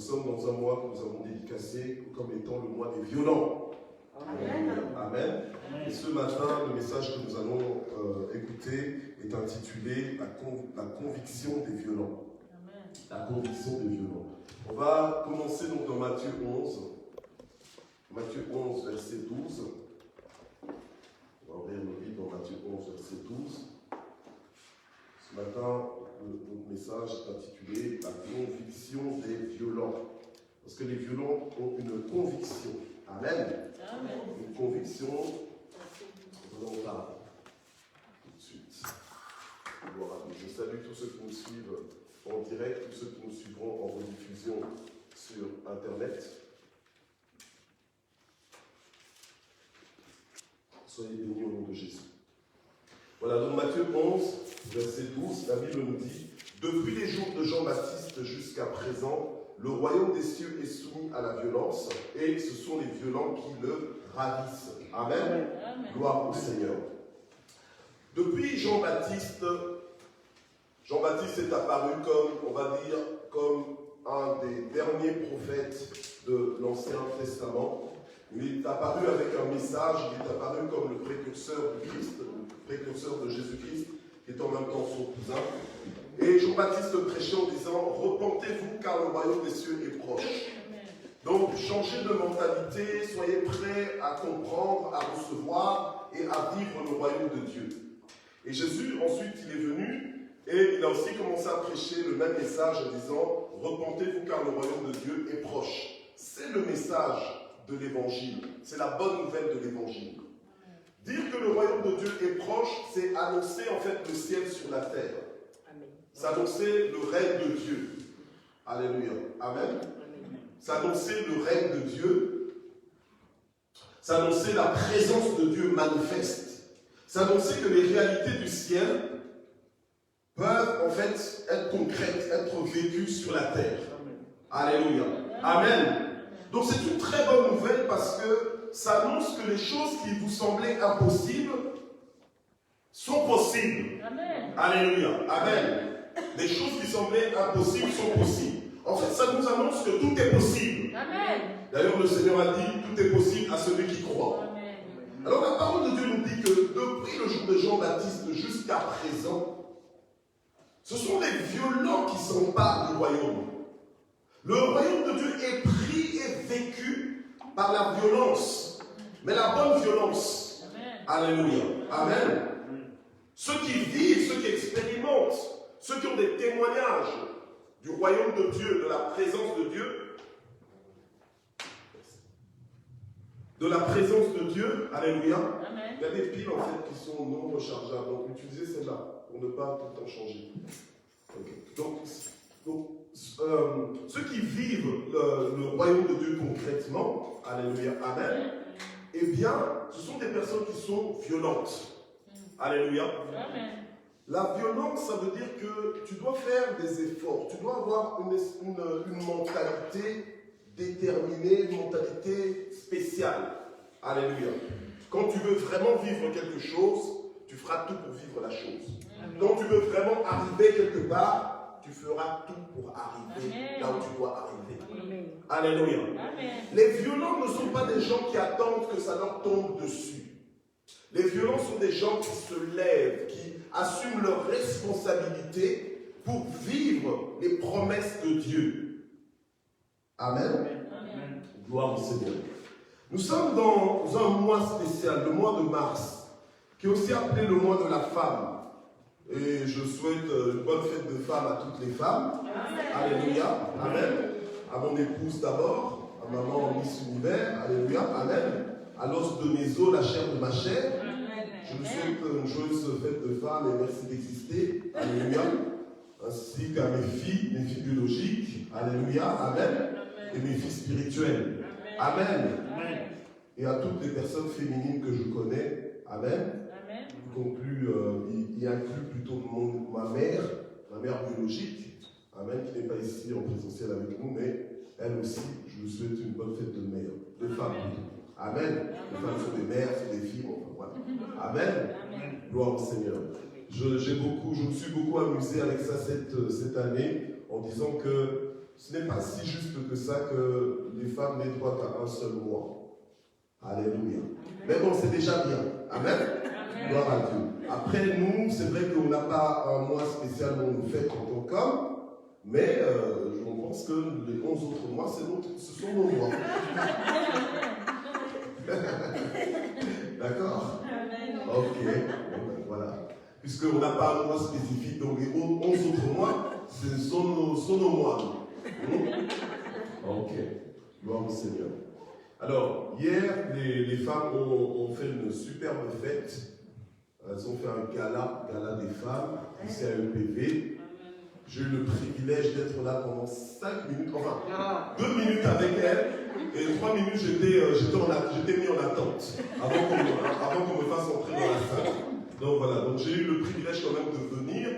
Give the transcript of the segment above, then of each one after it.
sommes dans un mois que nous avons dédicacé comme étant le mois des violents. Amen. Amen. Et ce matin, le message que nous allons écouter est intitulé La conviction des violents. Amen. La conviction des violents. On va commencer donc dans Matthieu 11. Matthieu 11, verset 12. On va ouvrir nos Bibles dans Matthieu 11, verset 12. Ce matin, notre message est intitulé La conviction des violents. Parce que les violents ont une conviction. Amen. Amen. Une conviction. Nous allons parler tout de suite. Gloire à Dieu. Je salue tous ceux qui nous suivent en direct, tous ceux qui nous suivront en rediffusion sur Internet. Soyez bénis au nom de Jésus. Voilà, donc Matthieu 11, verset 12, la Bible nous dit « Depuis les jours de Jean-Baptiste jusqu'à présent, le royaume des cieux est soumis à la violence, et ce sont les violents qui le ravissent. » Amen. Amen. Gloire au Seigneur. Depuis Jean-Baptiste est apparu comme, on va dire, comme un des derniers prophètes de l'Ancien Testament. Il est apparu avec un message, il est apparu comme le précurseur du Christ, le précurseur de Jésus-Christ, qui est en même temps son cousin. Et Jean-Baptiste prêchait en disant « Repentez-vous car le royaume des cieux est proche ». Donc, changez de mentalité, soyez prêts à comprendre, à recevoir et à vivre le royaume de Dieu. Et Jésus, ensuite, il est venu et il a aussi commencé à prêcher le même message en disant « Repentez-vous car le royaume de Dieu est proche ». C'est le message de l'évangile, c'est la bonne nouvelle de l'évangile. Dire que le royaume de Dieu est proche, c'est annoncer en fait le ciel sur la terre. C'est annoncer le règne de Dieu. Alléluia. Amen. C'est annoncer le règne de Dieu. C'est annoncer la présence de Dieu manifeste. C'est annoncer que les réalités du ciel peuvent en fait être concrètes, être vécues sur la terre. Alléluia. Amen. Donc c'est une très bonne nouvelle parce que ça annonce que les choses qui vous semblaient impossibles sont possibles. Amen. Alléluia. Amen. Les choses qui semblaient impossibles sont possibles. En fait, ça nous annonce que tout est possible. Amen. D'ailleurs, le Seigneur a dit, tout est possible à celui qui croit. Amen. Alors la parole de Dieu nous dit que depuis le jour de Jean-Baptiste jusqu'à présent, ce sont les violents qui s'emparent du royaume. Le royaume de Dieu est pris et vécu par la violence, mais la bonne violence. Amen. Alléluia. Amen. Ceux qui vivent, ceux qui expérimentent, ceux qui ont des témoignages du royaume de Dieu, de la présence de Dieu, alléluia. Amen. Il y a des piles en fait qui sont non rechargeables, donc utilisez celle-là pour ne pas tout le temps changer. Okay. Donc, ceux qui vivent le royaume de Dieu concrètement, alléluia, amen, eh bien, ce sont des personnes qui sont violentes. Alléluia. Amen. La violence, ça veut dire que tu dois faire des efforts, tu dois avoir une mentalité déterminée, une mentalité spéciale. Alléluia. Quand tu veux vraiment vivre quelque chose, tu feras tout pour vivre la chose. Amen. Quand tu veux vraiment arriver quelque part, tu feras tout pour arriver Amen. là où tu dois arriver. Amen. Alléluia. Amen. Les violents ne sont pas des gens qui attendent que ça leur tombe dessus. Les violents sont des gens qui se lèvent, qui assument leurs responsabilités pour vivre les promesses de Dieu. Amen. Amen. Gloire au Seigneur. Nous sommes dans un mois spécial, le mois de mars, qui est aussi appelé le mois de la femme. Et je souhaite une bonne fête de femme à toutes les femmes. Amen. Alléluia. Amen. À mon épouse d'abord, à maman Miss Univers. Alléluia. Amen. À l'os de mes os, la chair de ma chair. Je vous souhaite une joyeuse fête de femme et merci d'exister. Alléluia. Ainsi qu'à mes filles biologiques. Alléluia. Amen. Et mes filles spirituelles. Amen. Et à toutes les personnes féminines que je connais. Amen. Il inclut plutôt ma mère biologique. Amen. Qui n'est pas ici en présentiel avec nous, mais elle aussi, je lui souhaite une bonne fête de mère. De femme. Amen. Les femmes sont des mères, sont des filles. Enfin, voilà. Amen. Gloire au Seigneur. Je me suis beaucoup amusé avec ça cette année en disant que ce n'est pas si juste que ça que les femmes n'aient droit qu'à un seul mois. Alléluia. Mais bon, c'est déjà bien. Amen. Gloire à Dieu. Après, nous, c'est vrai qu'on n'a pas un mois spécial où on nous fait en tant qu'homme, mais je pense que les 11 autres mois, ce sont nos mois. D'accord? Ok. Bon, ben, voilà. Puisqu'on n'a pas un mois spécifique, donc les 11 autres mois, ce sont nos mois. Ok. Gloire au Seigneur. Alors, hier, les femmes ont fait une superbe fête. Elles ont fait un gala des femmes, ici à EPV. J'ai eu le privilège d'être là pendant 5 minutes, enfin 2 minutes avec elles, et 3 minutes j'étais mis en attente avant qu'on me fasse entrer dans la salle. Donc voilà, donc j'ai eu le privilège quand même de venir,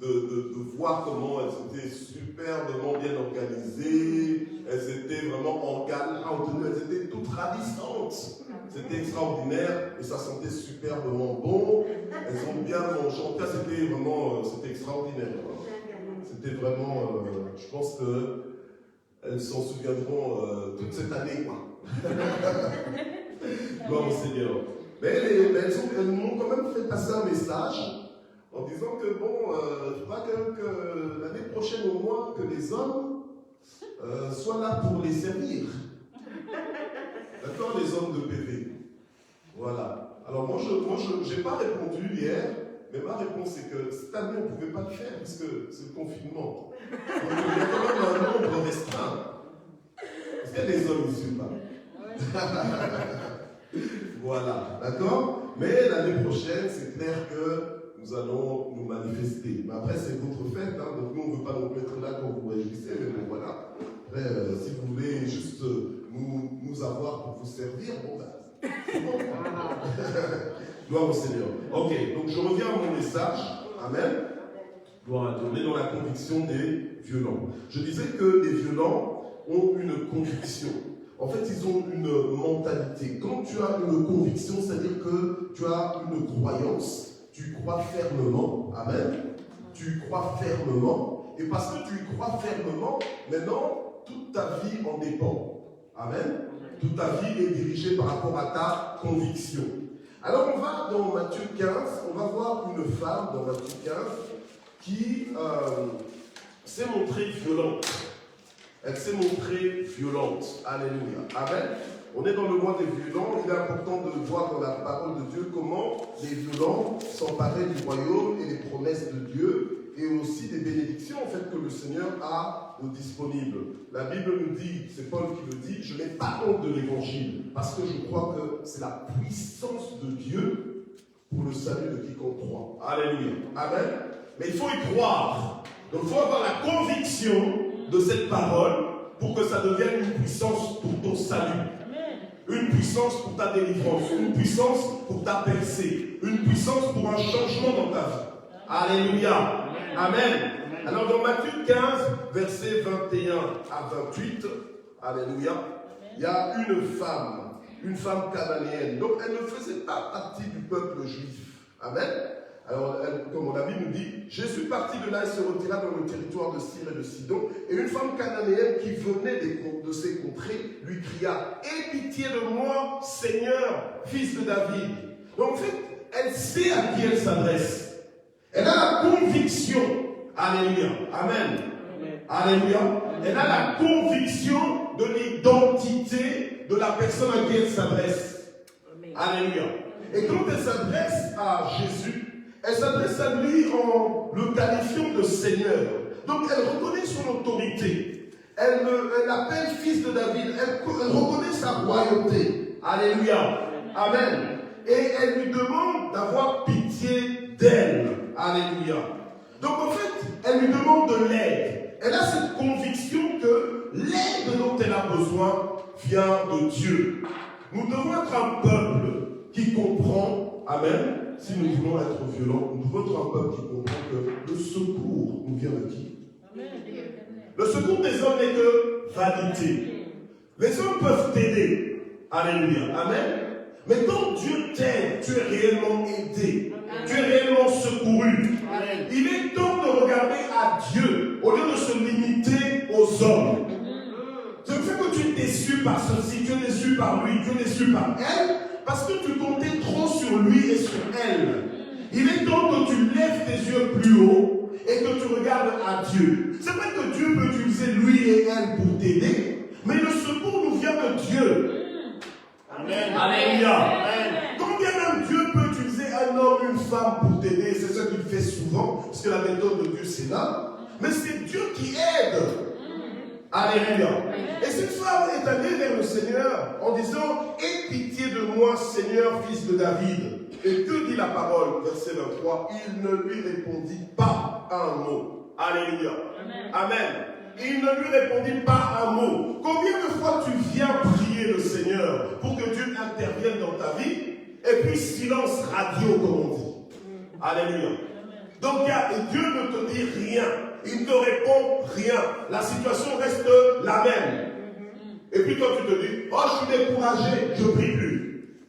de voir comment elles étaient superbement bien organisées, elles étaient vraiment en gala, elles étaient toutes ravissantes. C'était extraordinaire et ça sentait superbement bon. Elles ont bien mangé. En tout cas, c'était extraordinaire. C'était vraiment, je pense qu'elles s'en souviendront toute cette année, quoi. Gloire au Seigneur. Mais elles m'ont quand même fait passer un message en disant que bon, il faut pas que l'année prochaine au moins que les hommes soient là pour les servir. D'accord, les hommes de PV. Voilà. Alors moi, je n'ai pas répondu hier, mais ma réponse est que cette année, on ne pouvait pas le faire puisque c'est le confinement. Donc il y a quand même un nombre restreint. Est-ce qu'il y a des hommes ici ou pas? Voilà, d'accord? Mais l'année prochaine, c'est clair que nous allons nous manifester. Mais après, c'est votre fête, hein, donc nous, on ne veut pas nous mettre là quand vous vous réjouissez, mais bon, voilà. Après, si vous voulez juste nous avoir pour vous servir, bon, ben, c'est bon. Gloire au Seigneur. Ok, donc je reviens à mon message. Amen. Gloire à Dieu. On est dans la conviction des violents. Je disais que les violents ont une conviction. En fait, ils ont une mentalité. Quand tu as une conviction, c'est-à-dire que tu as une croyance, tu crois fermement. Amen. Tu crois fermement. Et parce que tu crois fermement, maintenant, toute ta vie en dépend. Amen. Toute ta vie est dirigée par rapport à ta conviction. Alors on va dans Matthieu 15, on va voir une femme dans Matthieu 15 qui s'est montrée violente. Elle s'est montrée violente. Alléluia. Amen. On est dans le mois des violents. Il est important de voir dans la parole de Dieu comment les violents s'emparaient du royaume et des promesses de Dieu et aussi des bénédictions en fait que le Seigneur a disponibles. La Bible nous dit, c'est Paul qui le dit, je n'ai pas honte de l'évangile parce que je crois que c'est la puissance de Dieu pour le salut de quiconque croit. Alléluia. Amen. Mais il faut y croire. Donc il faut avoir la conviction de cette parole pour que ça devienne une puissance pour ton salut. Une puissance pour ta délivrance, une puissance pour ta percée, une puissance pour un changement dans ta vie. Alléluia. Amen. Alors dans Matthieu 15, versets 21 à 28, alléluia, il y a une femme cananéenne. Donc elle ne faisait pas partie du peuple juif. Amen. Alors, comme la Bible nous dit, Jésus partit de là et se retira dans le territoire de Syr et de Sidon. Et une femme cananéenne qui venait de ces contrées lui cria, aie pitié de moi, Seigneur, fils de David. Donc en fait, elle sait à qui elle s'adresse. Elle a la conviction. Alléluia. Amen. Alléluia. Elle a la conviction de l'identité de la personne à qui elle s'adresse. Alléluia. Et quand elle s'adresse à Jésus, elle s'adresse à lui en le qualifiant de Seigneur. Donc elle reconnaît son autorité. Elle l'appelle fils de David. Elle reconnaît sa royauté. Alléluia. Amen. Et elle lui demande d'avoir pitié d'elle. Alléluia. Donc en fait, elle lui demande de l'aide. Elle a cette conviction que l'aide dont elle a besoin vient de Dieu. Nous devons être un peuple qui comprend, amen, si nous voulons être violents, nous devons être un peuple qui comprend que le secours nous vient de qui? Amen. Le secours des hommes n'est que vanité. Les hommes peuvent t'aider. Alléluia. Amen. Mais quand Dieu t'aide, tu es réellement aidé. Amen. Tu es réellement secouru. Amen. Il est temps de regarder à Dieu au lieu de se limiter aux aux hommes. Ce qui fait que tu es déçu par ceci, tu es déçu par lui, tu es déçu par elle, parce que tu comptais trop sur lui et sur elle. Il est temps que tu lèves tes yeux plus haut et que tu regardes à Dieu. C'est vrai que Dieu peut utiliser lui et elle pour t'aider, mais le secours nous vient de Dieu. Amen. Alléluia. Amen. Combien même Dieu peut utiliser un homme, une femme pour t'aider, c'est ce qu'il fait souvent, parce que la méthode de Dieu c'est là, mais c'est Dieu qui aide. Alléluia. Et cette femme est allée vers le Seigneur en disant: aie pitié de moi, Seigneur, fils de David. Et que dit la parole, verset 23? Il ne lui répondit pas un mot. Alléluia. Amen. Il ne lui répondit pas un mot. Combien de fois tu viens prier le Seigneur pour que Dieu intervienne dans ta vie, et puis silence radio, comme on dit. Alléluia. Donc Dieu ne te dit rien. Il ne te répond rien. La situation reste la même. Et puis toi tu te dis: oh, je suis découragé, je ne prie plus.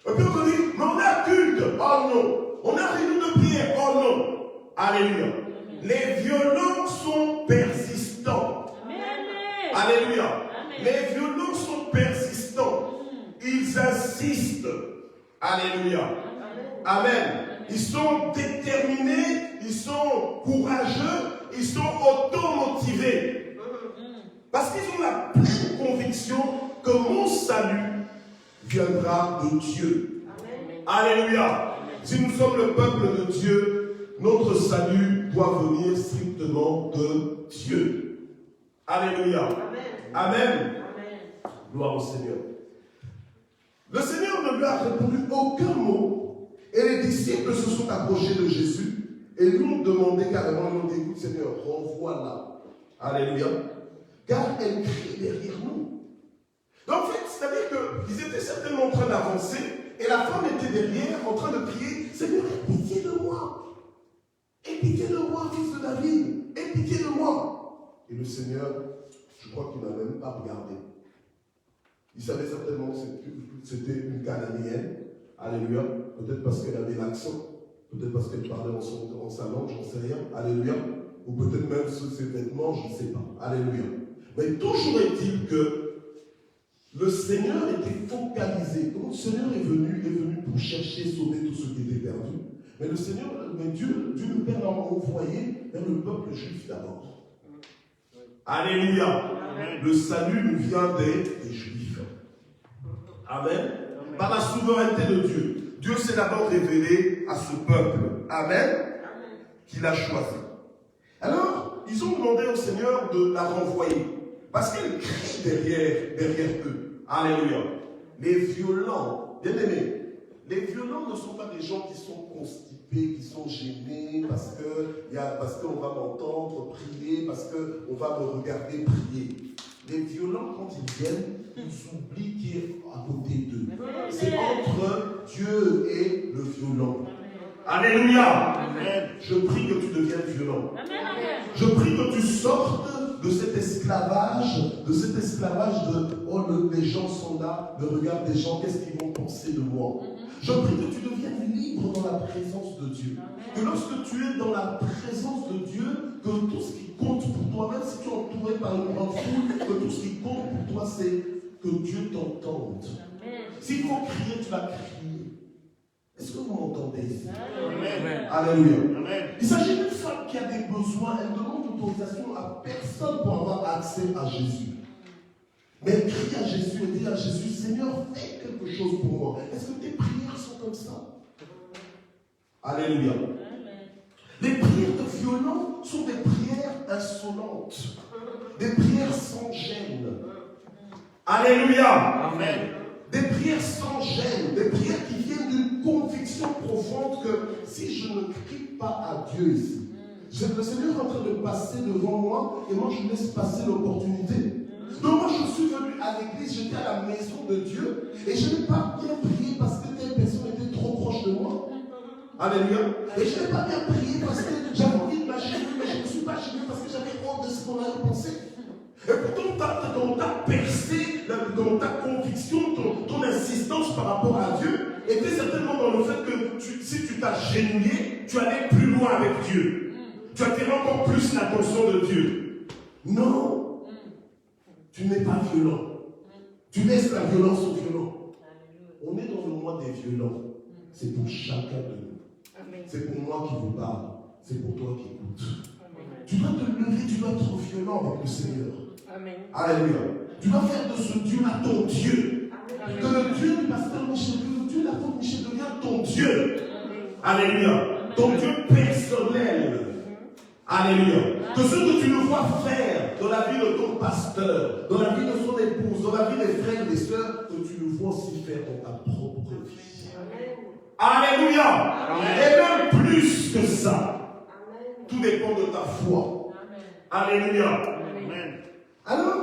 Et puis on te dit: mais on a culte. Oh non. On a réunion de prière. Oh non. Alléluia. Les violents sont persistants. Alléluia. Les violents sont persistants. Ils insistent. Alléluia. Amen. Ils sont déterminés, ils sont courageux, ils sont automotivés. Parce qu'ils ont la pleine conviction que mon salut viendra de Dieu. Alléluia. Si nous sommes le peuple de Dieu, notre salut doit venir strictement de Dieu. Alléluia. Amen. Gloire au Seigneur. Le Seigneur ne lui a répondu aucun mot. Et les disciples se sont approchés de Jésus et lui ont demandé carrément, ils ont dit: écoute Seigneur, renvoie-la. Alléluia. Car elle crie derrière nous. Donc en fait, c'est-à-dire qu'ils étaient certainement en train d'avancer et la femme était derrière en train de crier: Seigneur, aie pitié de moi. Aie pitié de moi, fils de David. Aie pitié de moi. Et le Seigneur, je crois qu'il n'a même pas regardé. Il savait certainement que c'était une Cananéenne. Alléluia. Peut-être parce qu'elle avait l'accent. Peut-être parce qu'elle parlait en sa langue, j'en sais rien. Alléluia. Ou peut-être même sous ses vêtements, je ne sais pas. Alléluia. Mais toujours est-il que le Seigneur était focalisé. Donc le Seigneur est venu pour chercher, sauver tout ce qui était perdu. Mais le Seigneur, Dieu le Père l'a envoyé vers le peuple juif d'abord. Alléluia. Amen. Le salut nous vient des Juifs. Amen. Par la souveraineté de Dieu. Dieu s'est d'abord révélé à ce peuple. Amen. Qu'il a choisi. Alors, ils ont demandé au Seigneur de la renvoyer. Parce qu'elle crie derrière eux. Alléluia. Les violents, bien aimés, les violents ne sont pas des gens qui sont constipés, qui sont gênés parce qu'on va m'entendre prier, parce qu'on va me regarder prier. Les violents, quand ils viennent, ils oublient qui est à côté d'eux. C'est entre Dieu et le violent. Alléluia. Amen. Je prie que tu deviennes violent. Amen. Je prie que tu sortes de cet esclavage de « oh, les gens sont là, le regard des gens, qu'est-ce qu'ils vont penser de moi ?» Je prie que tu deviennes libre dans la présence de Dieu. Que lorsque tu es dans la présence de Dieu, que tout ce qui compte pour toi, même si tu es entouré par une grande foule, que tout ce qui compte pour toi, c'est que Dieu t'entende. S'il faut crier, tu vas crier. Est-ce que vous m'entendez ici? Amen. Alléluia. Amen. Il s'agit d'une femme qui a des besoins. Elle demande l'autorisation à personne pour avoir accès à Jésus. Mais elle crie à Jésus et dit à Jésus: Seigneur, fais quelque chose pour moi. Est-ce que tes prières sont comme ça? Alléluia. Amen. Les prières de violents sont des prières insolentes. Des prières sans gêne. Alléluia. Amen. Des prières sans gêne. Des prières qui viennent d'une conviction profonde que si je ne crie pas à Dieu ici, le Seigneur est en train de passer devant moi et moi je laisse passer l'opportunité. Donc moi je suis venu à l'église, j'étais à la maison de Dieu et je n'ai pas bien prié parce que telle personne était trop proche de moi. Alléluia. Et je n'ai pas bien prié parce que j'avais envie de m'acheter, mais je ne me suis pas acheté parce que j'avais honte de ce qu'on allait penser. Et pourtant, dans ta percée, dans ta conviction, ton insistance par rapport à Dieu, était certainement dans le fait que si tu t'as genouillé, tu allais plus loin avec Dieu. Tu attirais encore plus l'attention de Dieu. Non. Tu n'es pas violent. Tu laisses la violence aux violents. On est dans le mois des violents. C'est pour chacun de nous. C'est pour moi qui vous parle. C'est pour toi qui écoute. Tu dois te lever, tu dois être violent avec le Seigneur. Alléluia. Tu dois faire de ce Dieu-là ton Dieu. Que le Dieu du pasteur Michel, que le Dieu de l'apôtre Michel devienne ton Dieu. Alléluia. Ton Dieu personnel. Alléluia. Que ce que tu le vois faire dans la vie de ton pasteur, dans la vie de son épouse, dans la vie des frères et des sœurs, que tu le vois aussi faire dans ta propre vie. Alléluia. Et même plus que ça. Tout dépend de ta foi. Alléluia. Alors,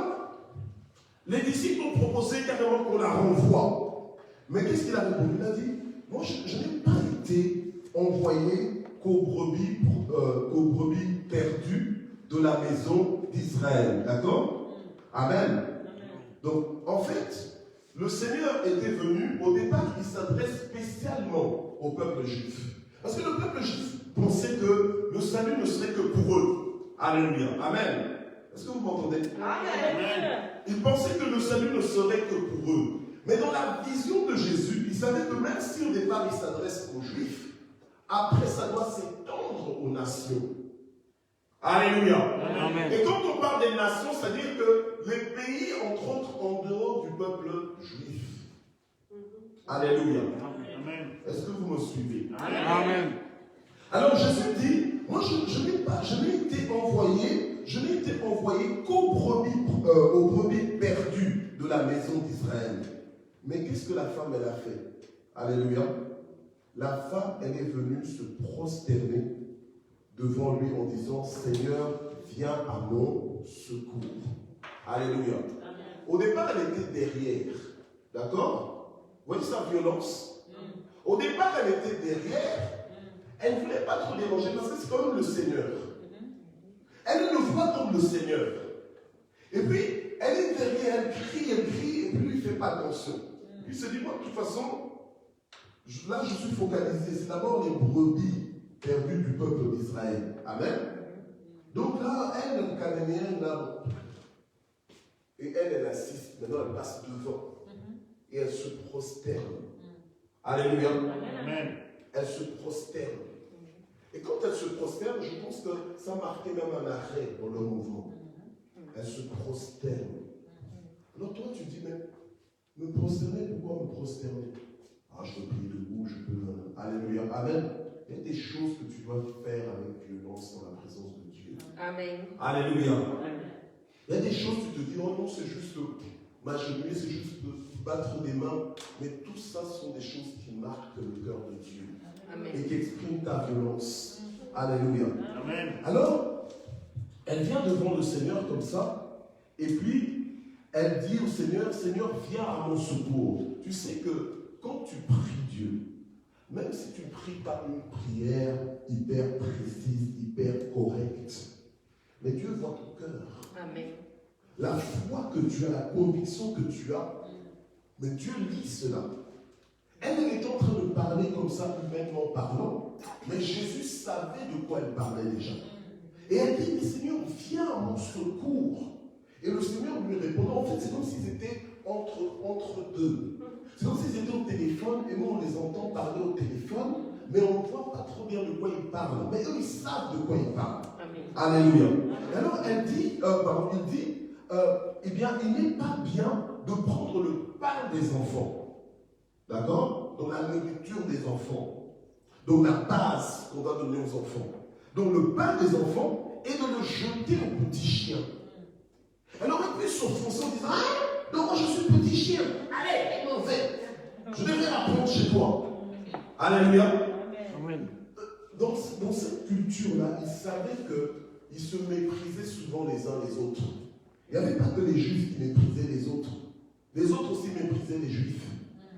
les disciples ont proposé carrément qu'on la renvoie. Mais qu'est-ce qu'il a répondu? Il a dit, moi je n'ai pas été envoyé qu'aux brebis perdues de la maison d'Israël. D'accord? Amen. Donc, en fait, le Seigneur était venu, au départ, il s'adresse spécialement au peuple juif. Parce que le peuple juif pensait que le salut ne serait que pour eux. Alléluia. Amen. Est-ce que vous m'entendez? Amen. Ils pensaient que le salut ne serait que pour eux. Mais dans la vision de Jésus, il savait que même si au départ il s'adresse aux Juifs, après ça doit s'étendre aux nations. Alléluia. Amen. Et quand on parle des nations, c'est-à-dire que les pays, entre autres, en dehors du peuple juif. Alléluia. Amen. Est-ce que vous me suivez? Amen. Alors Jésus dit, moi je n'ai été envoyé qu'aux brebis perdues de la maison d'Israël. Mais qu'est-ce que la femme, elle a fait? Alléluia. La femme, elle est venue se prosterner devant lui en disant, Seigneur, viens à mon secours. Alléluia. Amen. Au départ, elle était derrière. D'accord? Vous voyez sa violence? Au départ, elle était derrière. Elle ne voulait pas trop déranger parce que c'est comme le Seigneur. Elle le voit comme le Seigneur. Et puis, elle est derrière, elle crie, et puis lui, il ne fait pas attention. Puis il se dit, moi, de toute façon, là, je suis focalisé. C'est d'abord les brebis perdues du peuple d'Israël. Amen. Donc là, elle, cananéenne, là, et elle assiste. Maintenant, elle passe devant. Et elle se prosterne. Alléluia. Amen. Elle se prosterne. Et quand elle se prosterne, je pense que ça marquait même un arrêt dans le mouvement. Elle se prosterne. Alors toi, tu dis, mais me prosterner, pourquoi me prosterner? Ah, je peux prier debout, je peux... Alléluia. Amen. Il y a des choses que tu dois faire avec violence dans la présence de Dieu. Amen. Alléluia. Amen. Il y a des choses, tu te dis, oh non, c'est juste m'agenouiller, c'est juste battre des mains. Mais tout ça sont des choses qui marquent le cœur de Dieu. Amen. Et qui expriment ta violence. Alléluia. Amen. Alors, elle vient devant le Seigneur comme ça, et puis elle dit au Seigneur, Seigneur, viens à mon secours. Tu sais que quand tu pries Dieu, même si tu ne pries pas une prière hyper précise, hyper correcte, mais Dieu voit ton cœur. Amen. La foi que tu as, la conviction que tu as, mais Dieu lit cela. Elle est en train de parler comme ça, humainement parlant, mais Jésus savait de quoi elle parlait déjà. Et elle dit, mais Seigneur, viens à mon secours. Et le Seigneur lui répondait, en fait, c'est comme s'ils étaient entre deux. C'est comme s'ils étaient au téléphone, et nous, on les entend parler au téléphone, mais on ne voit pas trop bien de quoi ils parlent. Mais eux, ils savent de quoi ils parlent. Amen. Alléluia. Et alors, il dit, eh bien, il n'est pas bien de prendre le pain des enfants. D'accord? Donc la nourriture des enfants. Donc la base qu'on va donner aux enfants. Donc le pain des enfants et de le jeter aux petits chiens. Elle aurait pu s'offenser en disant, ah, donc moi je suis petit chien. Allez, mauvais. Je devrais la prendre chez toi. Alléluia. Amen. Dans cette culture-là, ils savaient qu'ils se méprisaient souvent les uns les autres. Il n'y avait pas que les Juifs qui méprisaient les autres. Les autres aussi méprisaient les Juifs.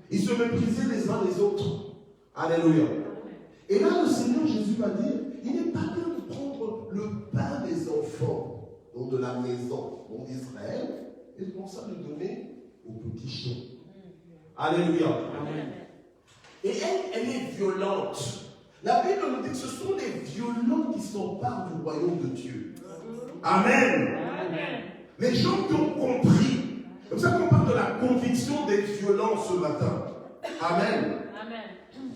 Ils se méprisaient les uns les autres. Alléluia. Et là, le Seigneur Jésus va dire, il n'est pas bien de prendre le pain des enfants, donc de la maison d'Israël, et de commencer à le donner aux petits chiens. Alléluia. Amen. Et elle est violente. La Bible nous dit que ce sont les violents qui s'emparent du royaume de Dieu. Amen. Amen. Les gens qui ont compris. C'est pour ça qu'on parle de la conviction des violents ce matin. Amen. Amen.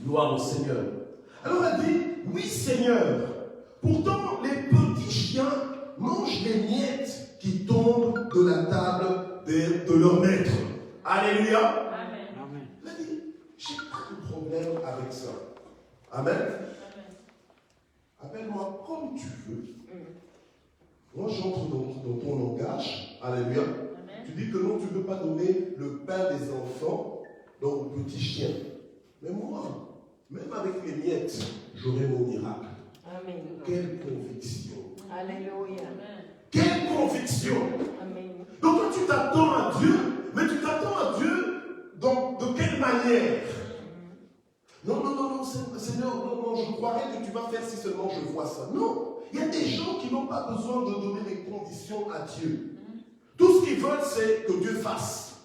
Gloire au Seigneur. Alors elle dit, oui Seigneur, pourtant les petits chiens mangent les miettes qui tombent de la table de leur maître. Alléluia. Amen. Elle a dit, j'ai pas de problème avec ça. Amen. Appelle-moi comme tu veux. Moi, j'entre dans ton langage. Alléluia. Amen. Tu dis que non, tu ne veux pas donner le pain des enfants aux petits chiens. Mais moi, même avec les miettes, j'aurai mon miracle. Amen. Quelle conviction. Alléluia. Quelle conviction. Amen. Donc toi, tu t'attends à Dieu, mais tu t'attends à Dieu de quelle manière? Non, Seigneur, non, je croirais que tu vas faire si seulement je vois ça. Non, il y a des gens qui n'ont pas besoin de donner des conditions à Dieu. Tout ce qu'ils veulent, c'est que Dieu fasse.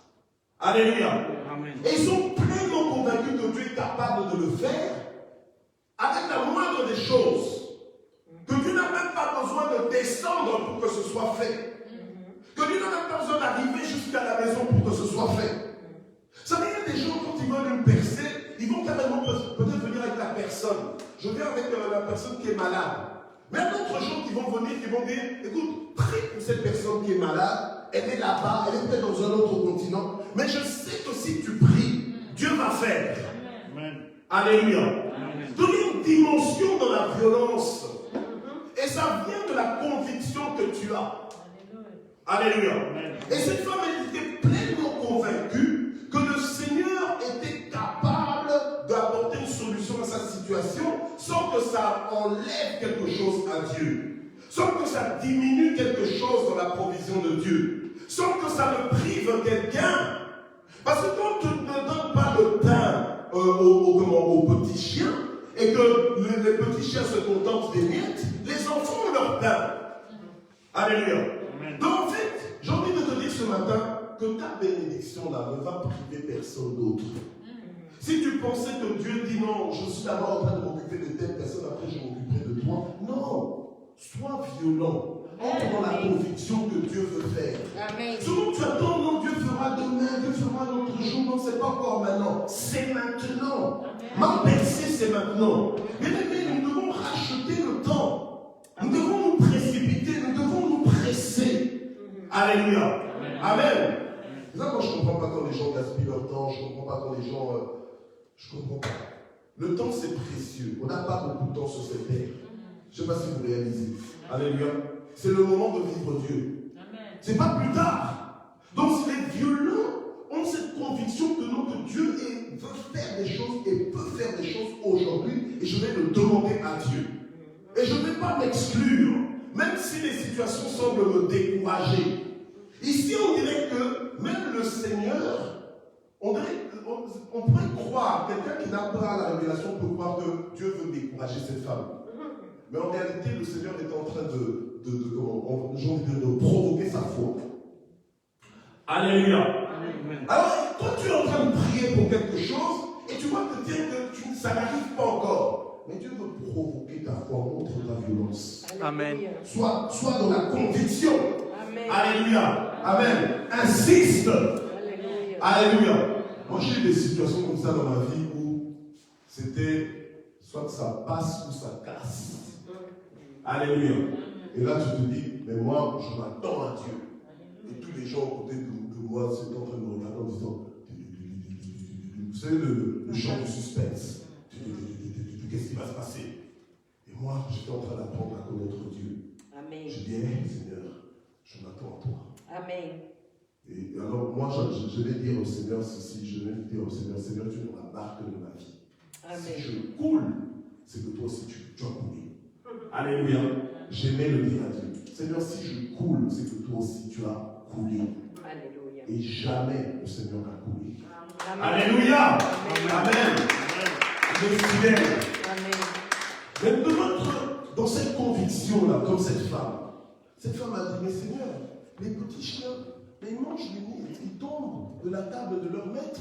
Alléluia. Amen. Et ils sont pleinement convaincus que Dieu est capable de le faire avec la moindre des choses. Que Dieu n'a même pas besoin de descendre pour que ce soit fait. Que Dieu n'a même pas besoin d'arriver jusqu'à la maison pour que ce soit fait. Vous savez, il y a des gens, quand ils veulent une percée, ils vont carrément peut-être venir avec la personne. Je viens avec la personne qui est malade. Mais il y a d'autres gens qui vont venir, qui vont dire, écoute, prie pour cette personne qui est malade, elle est là-bas, elle est peut-être dans un autre continent, mais je sais que si tu pries, Dieu va faire. Amen. Alléluia. Amen. Donc il y a une dimension dans la violence. Et ça vient de la conviction que tu as. Alléluia. Et cette femme, elle était pleinement convaincue que le Seigneur était capable d'apporter une solution à sa situation sans que ça enlève quelque chose à Dieu, sans que ça diminue quelque chose dans la provision de Dieu, sans que ça ne prive quelqu'un. Parce que quand tu ne donnes pas le pain aux petits chiens et que les petits chiens se contentent des miettes, les enfants ont leur pain. Alléluia. Donc en fait, j'ai envie de te dire ce matin que ta bénédiction là ne va priver personne d'autre. Si tu pensais que Dieu dit non, je suis d'abord en train de m'occuper de telle personne, après je m'occuperai de toi. Non, sois violent. Entre dans la conviction que Dieu veut faire. Amen. Souvent tu attends, non, Dieu fera demain, Dieu fera un autre jour, non, c'est pas encore maintenant. C'est maintenant. Ma pensée, c'est maintenant. Mais nous devons racheter le temps. Nous devons nous précipiter, nous devons nous presser. Alléluia. Amen. C'est ça, moi je ne comprends pas quand les gens gaspillent leur temps, je ne comprends pas quand les gens. Je ne comprends pas. Le temps c'est précieux. On n'a pas beaucoup de temps sur cette terre. Je ne sais pas si vous réalisez. Alléluia. C'est le moment de vivre Dieu. C'est pas plus tard. Donc si les violents ont cette conviction que non, que Dieu veut faire des choses et peut faire des choses aujourd'hui, et je vais le demander à Dieu. Et je ne vais pas m'exclure, même si les situations semblent me décourager. Ici, on dirait que même le Seigneur, on pourrait croire, quelqu'un qui n'a pas la révélation peut croire que Dieu veut décourager cette femme. Mais en réalité, le Seigneur est en train de provoquer sa foi. Alléluia. Amen. Alors, toi, tu es en train de prier pour quelque chose et tu vois que ça n'arrive pas encore. Mais Dieu veut provoquer ta foi, montre ta violence. Amen. Sois dans la conviction. Amen. Alléluia. Amen. Insiste. Alléluia. Alléluia. Moi, j'ai eu des situations comme ça dans ma vie où c'était soit ça passe ou ça casse. Alléluia. Et là, tu te dis, mais moi, je m'attends à Dieu. Et tous les gens à côté de moi, c'est en train de me regarder en disant, vous savez, le chant du suspense. Qu'est-ce qui va se passer? Et moi, j'étais en train d'apprendre à connaître Dieu. Amen. Je dis, hey, Seigneur, je m'attends à toi. Amen. Et alors, moi, je vais dire au Seigneur ceci, je vais dire au Seigneur, Seigneur, tu es la marque de ma vie. Amen. Si je coule, c'est que toi aussi tu as coulé. Alléluia. J'aimais le dire à Dieu. Seigneur, si je coule, c'est que toi aussi tu as coulé. Alléluia. Et jamais le Seigneur a coulé. Amen. Alléluia. Amen. Amen. Il est fidèle. Amen. Mais dans cette conviction-là, comme cette femme a dit, mais Seigneur, les petits chiens, ils mangent les miettes, ils tombent de la table de leur maître.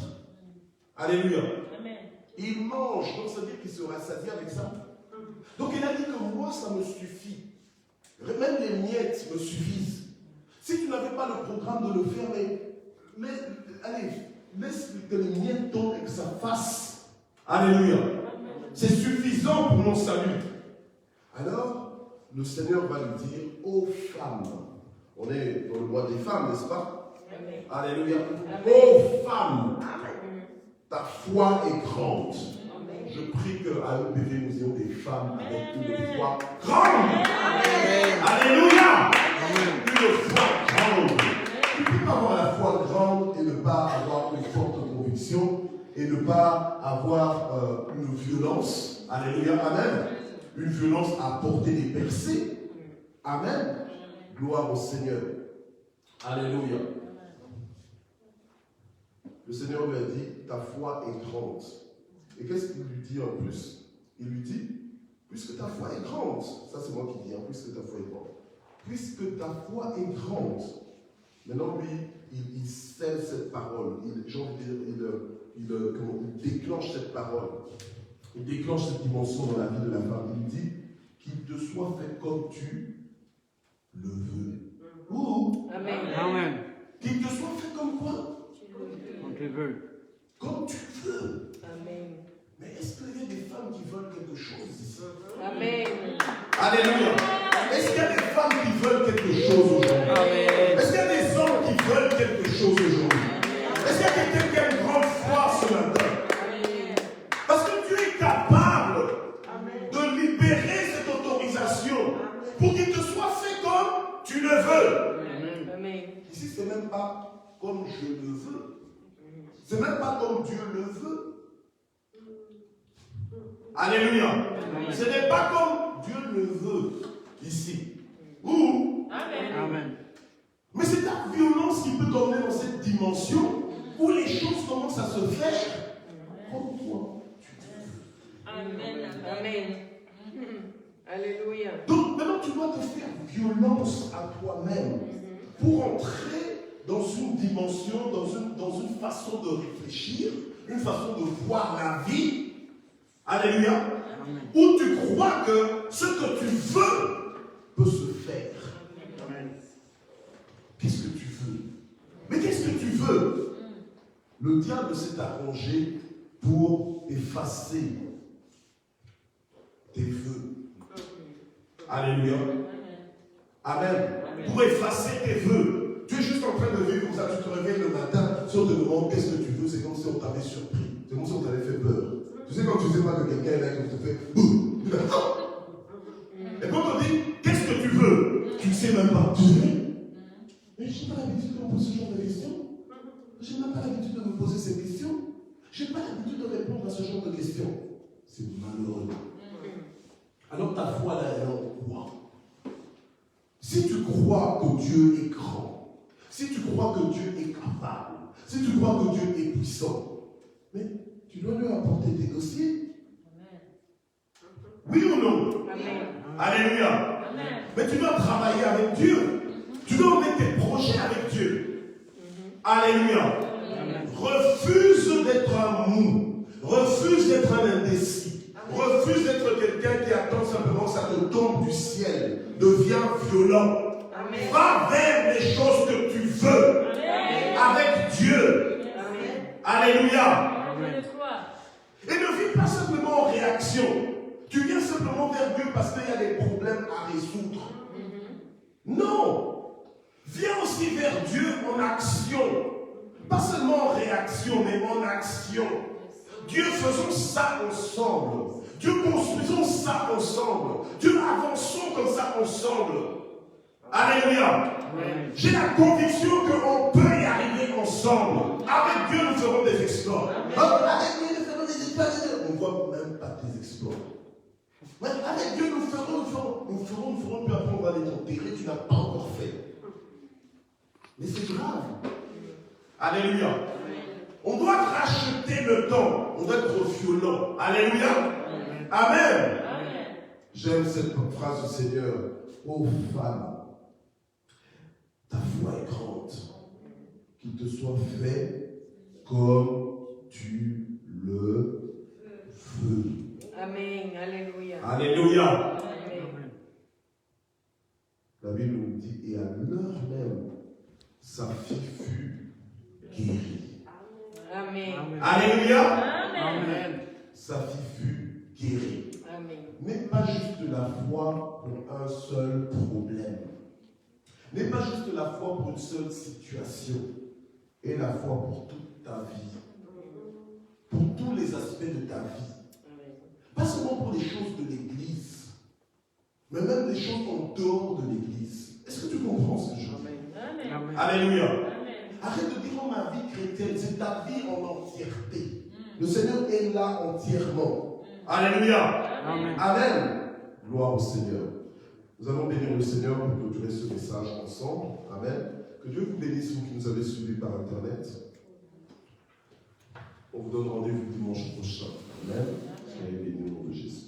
Alléluia. Amen. Ils mangent, donc ça veut dire qu'ils se rassasient avec ça. Donc il a dit que moi, ça me suffit. Même les miettes me suffisent. Si tu n'avais pas le programme de le faire, mais allez, laisse que les miettes tombent et que ça fasse. Alléluia. C'est suffisant pour mon salut. Alors, le Seigneur va lui dire, ô femmes, on est dans le mois des femmes, n'est-ce pas? Amen. Alléluia. Amen. Ô femmes, Amen. ta foi est grande. Amen. Je prie qu'à EPV, nous ayons des femmes avec une foi grande. Amen. Alléluia. Une foi grande. Tu ne peux pas avoir la foi grande et ne pas avoir une forte conviction et ne pas avoir une violence. Alléluia. Amen. Une violence à porter des percées. Amen. Gloire au Seigneur. Alléluia. Le Seigneur lui a dit, ta foi est grande. Et qu'est-ce qu'il lui dit en plus? Il lui dit, puisque ta foi est grande, ça c'est moi qui dis, puisque ta foi est grande. Puisque ta foi est grande. Maintenant, lui, il scelle cette parole. Il déclenche cette parole. Il déclenche cette dimension dans la vie de la femme. Il dit qu'il te soit fait comme tu le veux. Ou Amen. Amen. qu'il te soit fait comme quoi? Comme tu veux. Comme tu veux. Amen. Mais est-ce qu'il y a des femmes qui veulent quelque chose ici? Amen. Alléluia. Est-ce qu'il y a des femmes qui veulent quelque chose aujourd'hui? Amen. Est-ce qu'il y a des hommes qui veulent quelque chose aujourd'hui? Est-ce qu'il y a quelqu'un qui a une grande foi ce matin? Parce que Dieu est capable de libérer cette autorisation pour qu'il te soit fait comme tu le veux. Amen. Ici, ce n'est même pas comme je le veux. Ce n'est même pas comme Dieu le veut. Alléluia. Ce n'est pas comme Dieu le veut ici. Ou, Amen. mais c'est ta violence qui peut t'emmener dans cette dimension où les choses commencent à se faire comme toi. Amen. Alléluia. Donc maintenant tu dois te faire violence à toi-même pour entrer dans une dimension, dans une façon de réfléchir, une façon de voir la vie. Alléluia. Amen. Où tu crois que ce que tu veux peut se faire. Amen. Qu'est-ce que tu veux? Mais qu'est-ce que tu veux? Le diable s'est arrangé pour effacer tes vœux. Alléluia. Amen. Pour effacer tes vœux. Tu es juste en train de vivre comme ça, tu te réveilles le matin, si on te demande qu'est-ce que tu veux, c'est comme si on t'avait surpris. C'est comme si on t'avait fait peur. Tu sais quand tu sais pas que quelqu'un est là et qu'on te fait boum, tu fais oh! Et quand on dit qu'est-ce que tu veux, tu ne sais même pas. Tu sais, mais je n'ai pas l'habitude de me poser ce genre de questions. Je n'ai même pas l'habitude de me poser ces questions. Je n'ai pas l'habitude de répondre à ce genre de questions. C'est malheureux. Alors ta foi là, elle est en quoi? Si tu crois que Dieu est grand, si tu crois que Dieu est capable, si tu crois que Dieu est puissant, mais tu dois lui apporter tes dossiers. Oui ou non? Amen. Alléluia. Mais tu dois travailler avec Dieu. Tu dois mettre tes projets avec Dieu. Alléluia. Refuse d'être un mou. Refuse d'être un indécis. Refuse d'être quelqu'un qui attend simplement que ça te tombe du ciel. Deviens violent. Amen. Va vers les choses que tu veux. Avec Dieu. Amen. Alléluia. Amen. Et ne vis pas simplement en réaction. Tu viens simplement vers Dieu parce qu'il y a des problèmes à résoudre. Non. Viens aussi vers Dieu en action. Pas seulement en réaction, mais en action. Dieu, faisons ça ensemble. Dieu, construisons ça ensemble. Dieu, avançons comme ça ensemble. Alléluia. J'ai la conviction qu'on peut y arriver ensemble. Avec Dieu, nous ferons des exploits. Avec Dieu, nous ferons des exploits. On ne voit même pas tes exploits. Mais avec Dieu, nous ferons, puis après on va les enterrer. Tu n'as pas encore fait. Mais c'est grave. Alléluia. On doit racheter le temps. On doit être violent. Alléluia. Amen. J'aime cette phrase du Seigneur. Ô femme, ta foi est grande. Qu'il te soit fait comme tu le veux. Amen. Alléluia. Alléluia. Amen. La Bible nous dit, et à l'heure même, guérie. Amen. Alléluia. Amen. Sa fille fut guérie. Amen. N'aie pas juste la foi pour un seul problème. N'aie pas juste la foi pour une seule situation. Et la foi pour toute ta vie. Pour tous les aspects de ta vie. Pas seulement pour les choses de l'Église, mais même les choses en dehors de l'Église. Est-ce que tu comprends ce que je dis? Amen. Alléluia. Arrête de dire oh, ma vie chrétienne, c'est ta vie en entièreté. Le Seigneur est là entièrement. Alléluia. Amen. Amen. Gloire au Seigneur. Nous allons bénir le Seigneur pour clôturer ce message ensemble. Amen. Que Dieu vous bénisse, vous qui nous avez suivis par Internet. On vous donne rendez-vous dimanche prochain. Amen. Soyez bénis au nom de Jésus.